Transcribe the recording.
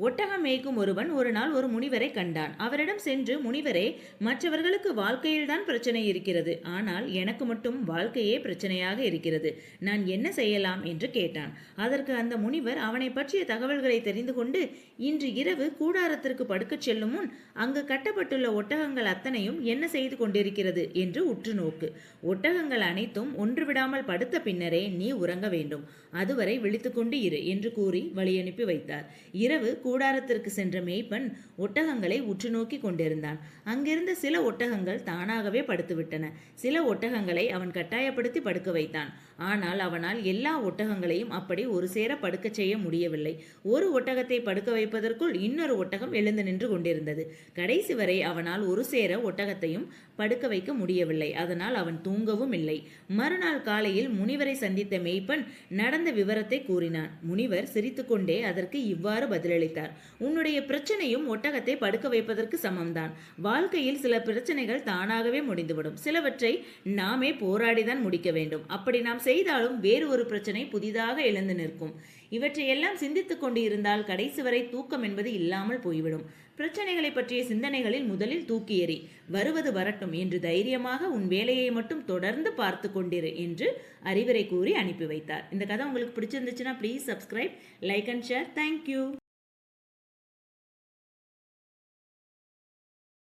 ஒட்டகம் மேய்க்கும் ஒருவன் ஒரு நாள் ஒரு முனிவரை கண்டான். அவரிடம் சென்று, முனிவரே, மற்றவர்களுக்கு வாழ்க்கையில்தான் பிரச்சனை இருக்கிறது, ஆனால் எனக்கு மட்டும் வாழ்க்கையே பிரச்சனையாக இருக்கிறது. நான் என்ன செய்யலாம் என்று கேட்டான். அதற்கு அந்த முனிவர் அவனை பற்றிய தகவல்களை தெரிந்து கொண்டு, இன்று இரவு கூடாரத்திற்கு படுக்கச் செல்லும் முன் அங்கு கட்டப்பட்டுள்ள ஒட்டகங்கள் அத்தனையும் என்ன செய்து கொண்டிருக்கிறது என்று உற்று நோக்கு. ஒட்டகங்கள் அனைத்தும் ஒன்று விடாமல் படுத்த பின்னரே நீ உறங்க வேண்டும். அதுவரை விழித்துக்கொண்டு இரு என்று கூறி வழியனுப்பி வைத்தார். இரவு கூடாரத்திற்கு சென்ற மேய்ப்பன் ஒட்டகங்களை உற்று நோக்கி கொண்டிருந்தான். அங்கிருந்த சில ஒட்டகங்கள் தானாகவே படுத்துவிட்டன. சில ஒட்டகங்களை அவன் கட்டாயப்படுத்தி படுக்க வைத்தான். ஆனால் அவனால் எல்லா ஒட்டகங்களையும் அப்படி ஒரு சேர படுக்க செய்ய முடியவில்லை. ஒரு ஒட்டகத்தை படுக்க வைப்பதற்குள் இன்னொரு ஒட்டகம் எழுந்து நின்று கொண்டிருந்தது. கடைசி வரை அவனால் ஒரு சேர ஒட்டகத்தையும் படுக்க வைக்க முடியவில்லை. அதனால் அவன் தூங்கவும் இல்லை. மறுநாள் காலையில் முனிவரை சந்தித்த மேய்ப்பன் நடந்த விவரத்தை கூறினான். முனிவர் சிரித்துக்கொண்டே அதற்கு இவ்வாறு பதிலளித்தார். உன்னுடைய பிரச்சனையும் ஒட்டகத்தை படுக்க வைப்பதற்கு சமம்தான். வாழ்க்கையில் சில பிரச்சனைகள் தானாகவே முடிந்துவிடும். சிலவற்றை நாமே போராடிதான் முடிக்க வேண்டும். அப்படி நாம் செய்தாலும் வேறு ஒரு பிரச்சனை புதிதாக எழுந்து நிற்கும். இவற்றையெல்லாம் சிந்தித்துக் கொண்டு இருந்தால் கடைசி வரை தூக்கம் என்பது இல்லாமல் போய்விடும். பிரச்சனைகளை பற்றிய சிந்தனைகளில் முதலில் தூக்கி எறி. வருவது வரட்டும் என்று தைரியமாக உன் வேலையை மட்டும் தொடர்ந்து பார்த்து கொண்டிரு என்று அறிவுரை கூறி அனுப்பி வைத்தார். இந்த கதை உங்களுக்கு பிடிச்சிருந்துச்சுன்னா please subscribe, like and share. Thank you.